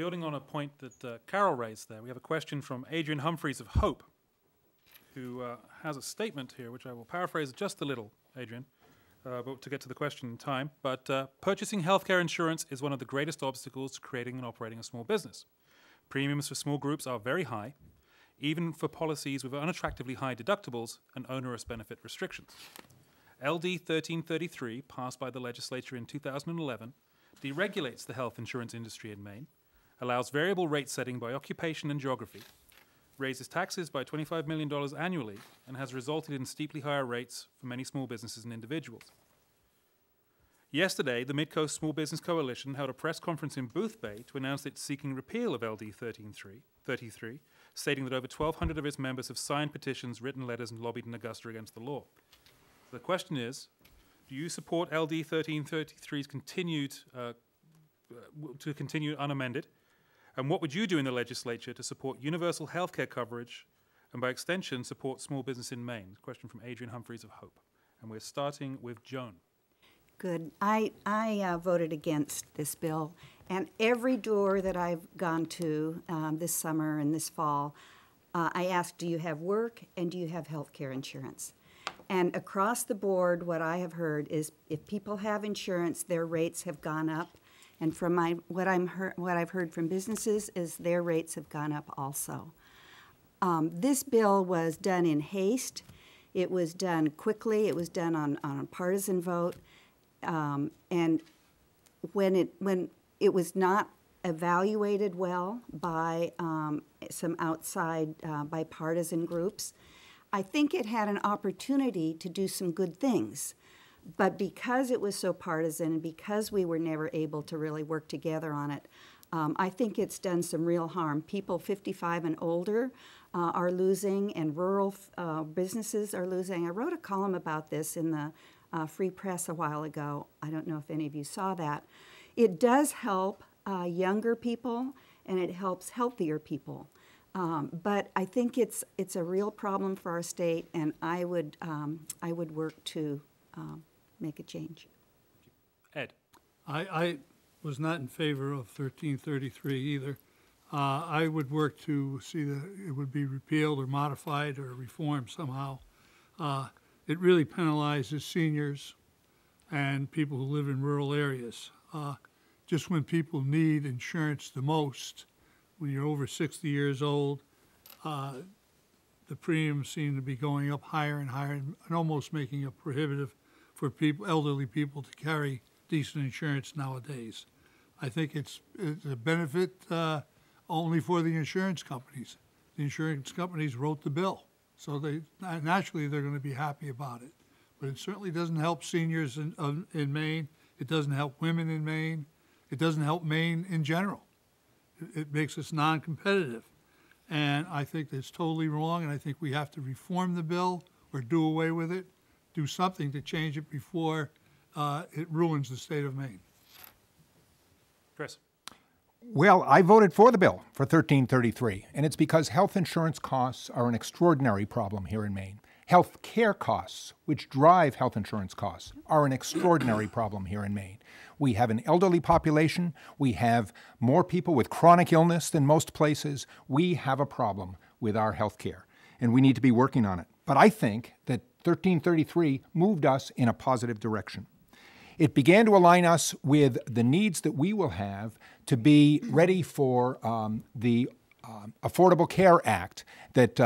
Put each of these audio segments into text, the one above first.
building on a point that Carol raised there, we have a question from Adrian Humphreys of Hope, who has a statement here, which I will paraphrase just a little, Adrian, but to get to the question in time. But purchasing healthcare insurance is one of the greatest obstacles to creating and operating a small business. Premiums for small groups are very high, even for policies with unattractively high deductibles and onerous benefit restrictions. LD 1333, passed by the legislature in 2011, deregulates the health insurance industry in Maine, allows variable rate setting by occupation and geography, raises taxes by $25 million annually, and has resulted in steeply higher rates for many small businesses and individuals. Yesterday, the Mid-Coast Small Business Coalition held a press conference in Booth Bay to announce it's seeking repeal of LD 1333, stating that over 1,200 of its members have signed petitions, written letters, and lobbied in Augusta against the law. The question is, do you support LD 1333's to continue unamended? And what would you do in the legislature to support universal health care coverage and, by extension, support small business in Maine? Question from Adrian Humphreys of Hope. And we're starting with Joan. Good. I voted against this bill, and every door that I've gone to this summer and this fall, I asked, do you have work and do you have health care insurance? And across the board, what I have heard is if people have insurance, their rates have gone up. And from what I've heard from businesses is their rates have gone up also. This bill was done in haste. It was done quickly. It was done on a partisan vote. And when it was not evaluated well by some outside bipartisan groups, I think it had an opportunity to do some good things. But because it was so partisan and because we were never able to really work together on it, I think it's done some real harm. People 55 and older are losing, and rural businesses are losing. I wrote a column about this in the Free Press a while ago. I don't know if any of you saw that. It does help younger people, and it helps healthier people. But I think it's a real problem for our state, and I would work to make a change. Ed. I was not in favor of 1333 either. I would work to see that it would be repealed or modified or reformed somehow. It really penalizes seniors and people who live in rural areas. Just when people need insurance the most, when you're over 60 years old, the premiums seem to be going up higher and higher and almost making it prohibitive for people, elderly people, to carry decent insurance nowadays. I think it's a benefit only for the insurance companies. The insurance companies wrote the bill, so naturally they're going to be happy about it. But it certainly doesn't help seniors in Maine. It doesn't help women in Maine. It doesn't help Maine in general. It makes us non-competitive. And I think that's totally wrong, and I think we have to reform the bill or do away with it, do something to change it before it ruins the state of Maine. Chris. Well, I voted for the bill for 1333, and it's because health insurance costs are an extraordinary problem here in Maine. Health care costs, which drive health insurance costs, are an extraordinary problem here in Maine. We have an elderly population. We have more people with chronic illness than most places. We have a problem with our health care, and we need to be working on it. But I think that 1333 moved us in a positive direction. It began to align us with the needs that we will have to be ready for the Affordable Care Act that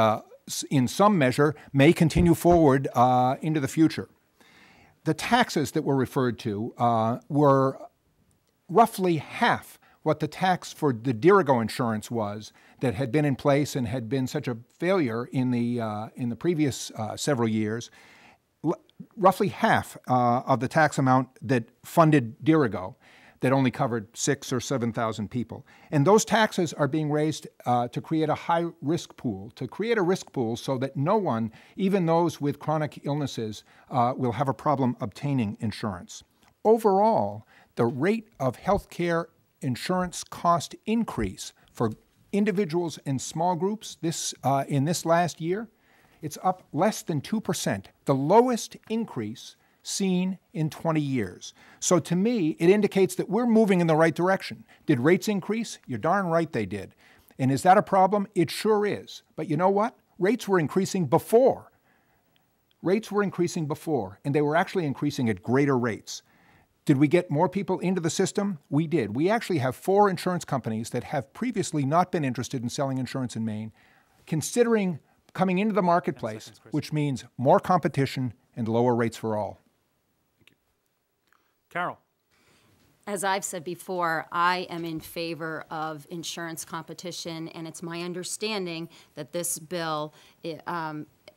in some measure may continue forward into the future. The taxes that were referred to were roughly half what the tax for the Dirigo insurance was that had been in place and had been such a failure in the previous several years. Roughly half of the tax amount that funded Dirigo, that only covered 6,000 or 7,000 people. And those taxes are being raised to create a high-risk pool, so that no one, even those with chronic illnesses, will have a problem obtaining insurance. Overall, the rate of health care insurance cost increase for individuals and small groups in this last year, it's up less than 2%, the lowest increase seen in 20 years. So to me, it indicates that we're moving in the right direction. Did rates increase? You're darn right they did. And is that a problem? It sure is. But you know what? Rates were increasing before. Rates were increasing before, and they were actually increasing at greater rates. Did we get more people into the system? We did. We actually have 4 insurance companies that have previously not been interested in selling insurance in Maine, considering coming into the marketplace, which means more competition and lower rates for all. Thank you. Carol. As I've said before, I am in favor of insurance competition, and it's my understanding that this bill,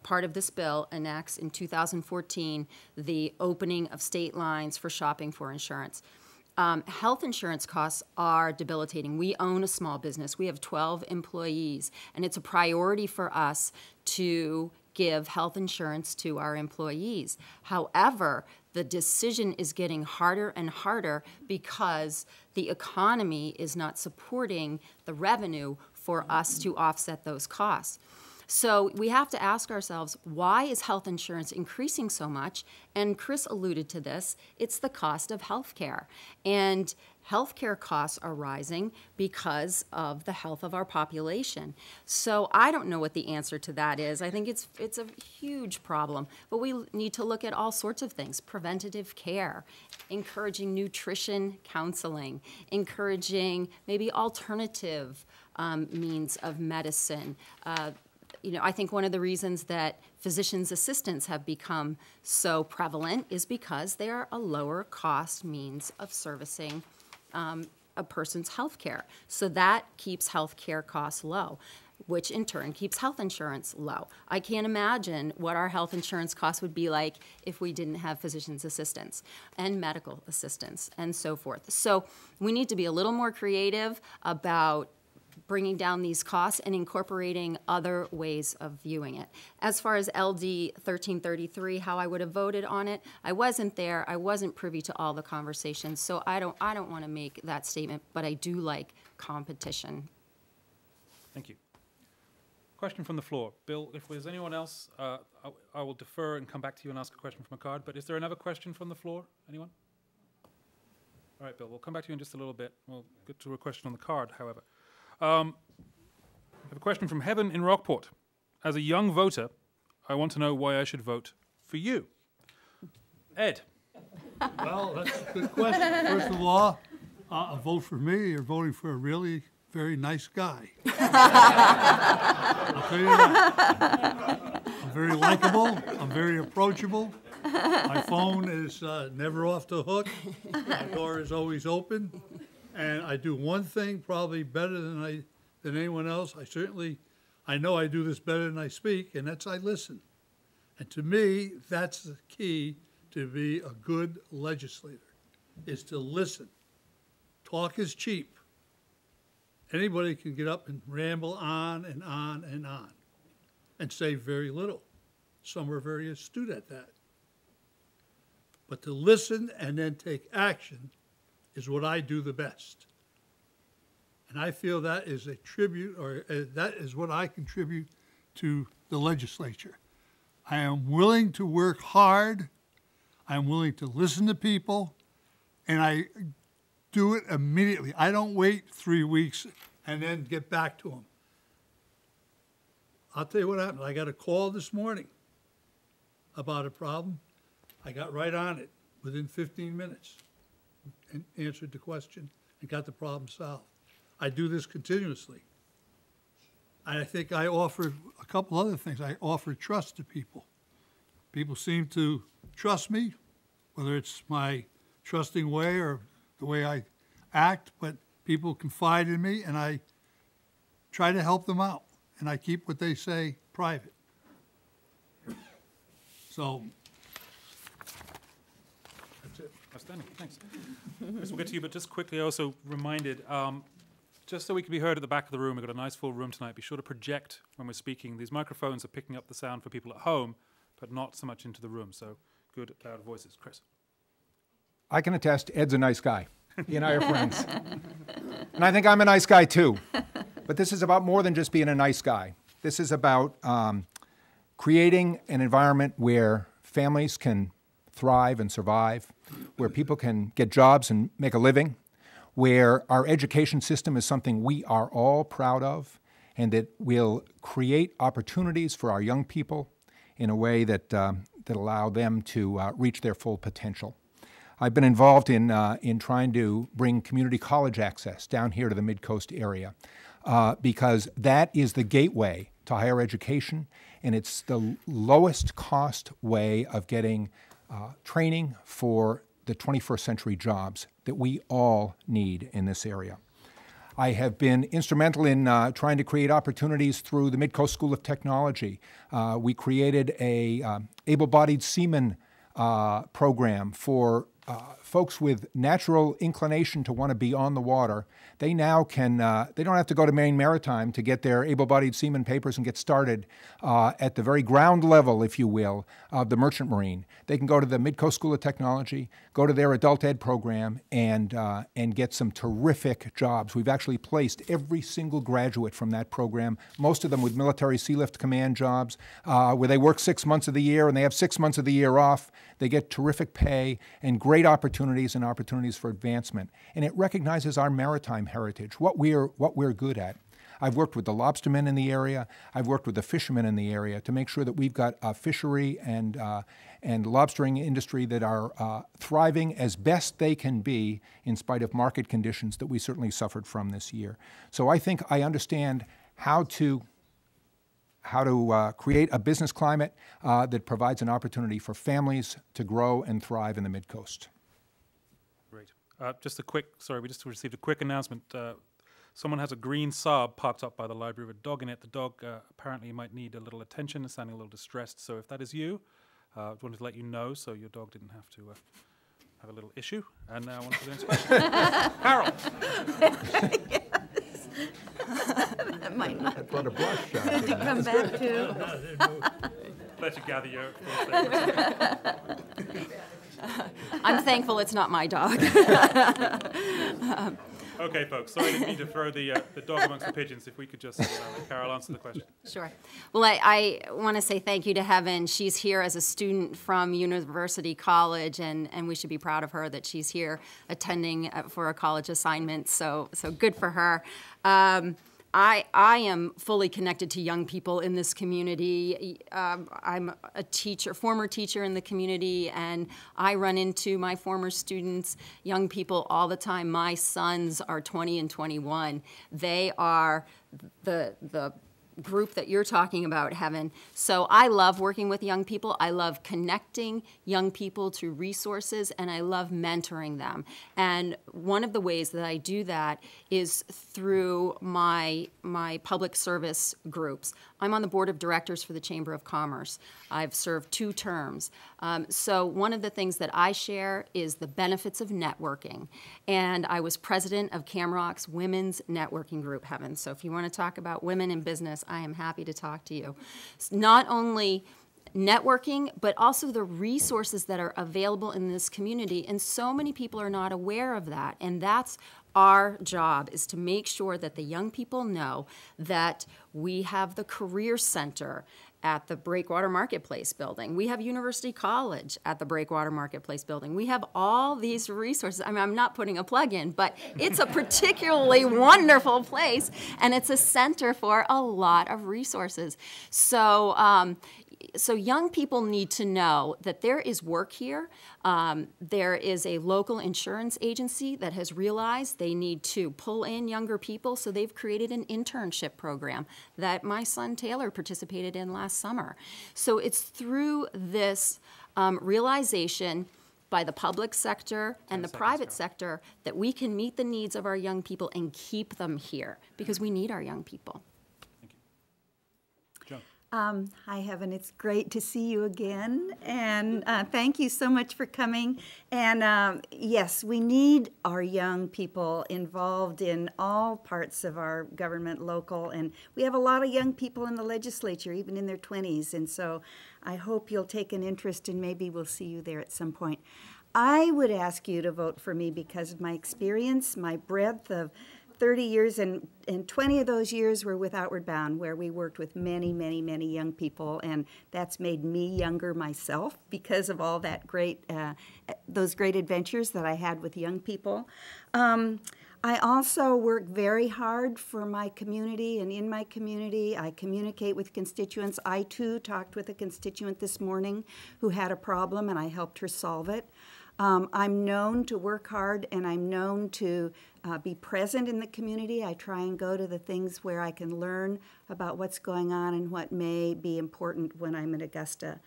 part of this bill enacts in 2014 the opening of state lines for shopping for insurance. Health insurance costs are debilitating. We own a small business. We have 12 employees, and it's a priority for us to give health insurance to our employees. However, the decision is getting harder and harder because the economy is not supporting the revenue for us to offset those costs. So we have to ask ourselves, why is health insurance increasing so much? And Chris alluded to this, it's the cost of health care. And health care costs are rising because of the health of our population. So I don't know what the answer to that is. I think it's a huge problem. But we need to look at all sorts of things, preventative care, encouraging nutrition counseling, encouraging maybe alternative means of medicine. I think one of the reasons that physician's assistants have become so prevalent is because they are a lower cost means of servicing a person's health care. So that keeps health care costs low, which in turn keeps health insurance low. I can't imagine what our health insurance costs would be like if we didn't have physician's assistants and medical assistants and so forth. So we need to be a little more creative about bringing down these costs and incorporating other ways of viewing it. As far as LD 1333, how I would have voted on it, I wasn't there. I wasn't privy to all the conversations, so I don't want to make that statement, but I do like competition. Thank you. Question from the floor. Bill, if there's anyone else, I will defer and come back to you and ask a question from a card, but is there another question from the floor? Anyone? All right, Bill, we'll come back to you in just a little bit. We'll get to a question on the card, however. I have a question from Heaven in Rockport. As a young voter, I want to know why I should vote for you. Ed. Well, that's a good question. First of all, a vote for me, you're voting for a really very nice guy. I'll tell you that. I'm very likable. I'm very approachable. My phone is never off the hook. My door is always open. And I do one thing probably better than anyone else. I know I do this better than I speak, and that's I listen. And to me, that's the key to be a good legislator, is to listen. Talk is cheap. Anybody can get up and ramble on and on and on and say very little. Some are very astute at that. But to listen and then take action is what I do the best. And I feel that is a tribute, or that is what I contribute to the legislature. I am willing to work hard. I am willing to listen to people, and I do it immediately. I don't wait 3 weeks and then get back to them. I'll tell you what happened. I got a call this morning about a problem. I got right on it within 15 minutes. And answered the question and got the problem solved. I do this continuously. I think I offer a couple other things. I offer trust to people. People seem to trust me, whether it's my trusting way or the way I act, but people confide in me, and I try to help them out, and I keep what they say private. So that's it. Outstanding, thanks. Chris, we'll get to you, but just quickly also reminded, just so we can be heard at the back of the room, we've got a nice full room tonight, be sure to project when we're speaking. These microphones are picking up the sound for people at home, but not so much into the room, so good, loud voices. Chris. I can attest, Ed's a nice guy. He and I are friends. And I think I'm a nice guy too. But this is about more than just being a nice guy. This is about creating an environment where families can thrive and survive, where people can get jobs and make a living, where our education system is something we are all proud of, and that will create opportunities for our young people in a way that, that allow them to reach their full potential. I've been involved in trying to bring community college access down here to the Mid-Coast area because that is the gateway to higher education, and it's the lowest cost way of getting training for the 21st century jobs that we all need in this area. I have been instrumental in trying to create opportunities through the Mid-Coast School of Technology. We created a able-bodied seaman program for folks with natural inclination to want to be on the water. They now can, they don't have to go to Maine Maritime to get their able-bodied seaman papers and get started at the very ground level, if you will, of the Merchant Marine. They can go to the Mid-Coast School of Technology, go to their adult ed program, and get some terrific jobs. We've actually placed every single graduate from that program, most of them with military Sea Lift Command jobs, where they work 6 months of the year and they have 6 months of the year off. They get terrific pay and great opportunities and opportunities for advancement. And it recognizes our maritime heritage, what we're good at. I've worked with the lobstermen in the area. I've worked with the fishermen in the area to make sure that we've got a fishery and lobstering industry that are thriving as best they can be in spite of market conditions that we certainly suffered from this year. So I think I understand how to create a business climate that provides an opportunity for families to grow and thrive in the Mid-Coast. Great. Just a quick, sorry, we just received a quick announcement. Someone has a green Saab parked up by the library with a dog in it. The dog apparently might need a little attention and sounding a little distressed. So if that is you, I wanted to let you know so your dog didn't have to have a little issue. And now on to the next question. Carol. That might not That brought a blush. come back to. Let you gather your thoughts. I'm thankful it's not my dog. Okay, folks. Sorry, I didn't mean to throw the dog amongst the pigeons. If we could just let Carol answer the question. Sure. Well, I want to say thank you to Heaven. She's here as a student from University College, and we should be proud of her that she's here attending for a college assignment. So good for her. I am fully connected to young people in this community. I'm a teacher, former teacher in the community, and I run into my former students, young people all the time. My sons are 20 and 21. They are the group that you're talking about, Heaven. So I love working with young people. I love connecting young people to resources, and I love mentoring them. And one of the ways that I do that is through my public service groups. I'm on the board of directors for the Chamber of Commerce. I've served 2 terms. So one of the things that I share is the benefits of networking. And I was president of Camrock's Women's Networking Group, Heaven. So if you want to talk about women in business, I am happy to talk to you. Not only networking, but also the resources that are available in this community. And so many people are not aware of that. And that's our job, is to make sure that the young people know that we have the Career Center at the Breakwater Marketplace building. We have University College at the Breakwater Marketplace building. We have all these resources. I mean, I'm not putting a plug in, but it's a particularly wonderful place, and it's a center for a lot of resources. So, so young people need to know that there is work here. There is a local insurance agency that has realized they need to pull in younger people, so they've created an internship program that my son Taylor participated in last summer. So it's through this realization by the public sector and the private sector that we can meet the needs of our young people and keep them here, because we need our young people. Hi, Heaven. It's great to see you again, and thank you so much for coming. And yes, we need our young people involved in all parts of our government, local, and we have a lot of young people in the legislature, even in their 20s, and so I hope you'll take an interest, and maybe we'll see you there at some point. I would ask you to vote for me because of my experience, my breadth of 30 years, and 20 of those years were with Outward Bound, where we worked with many, many, many young people, and that's made me younger myself because of all that those great adventures that I had with young people. I also work very hard for my community and in my community. I communicate with constituents. I, too, talked with a constituent this morning who had a problem, and I helped her solve it. I'm known to work hard, and I'm known to be present in the community. I try and go to the things where I can learn about what's going on and what may be important when I'm in Augusta.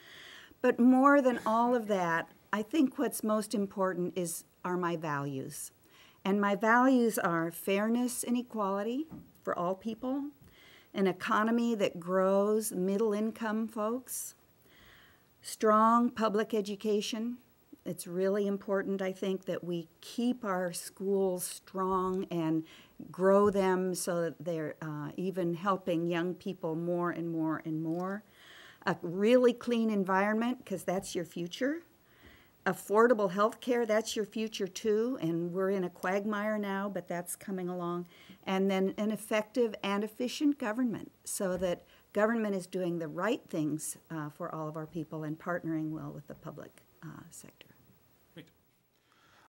But more than all of that, I think what's most important are my values. And my values are fairness and equality for all people, an economy that grows middle-income folks, strong public education. It's really important, I think, that we keep our schools strong and grow them so that they're even helping young people more and more and more. A really clean environment, because that's your future. Affordable health care, that's your future too, and we're in a quagmire now, but that's coming along. And then an effective and efficient government, so that government is doing the right things for all of our people and partnering well with the public sector.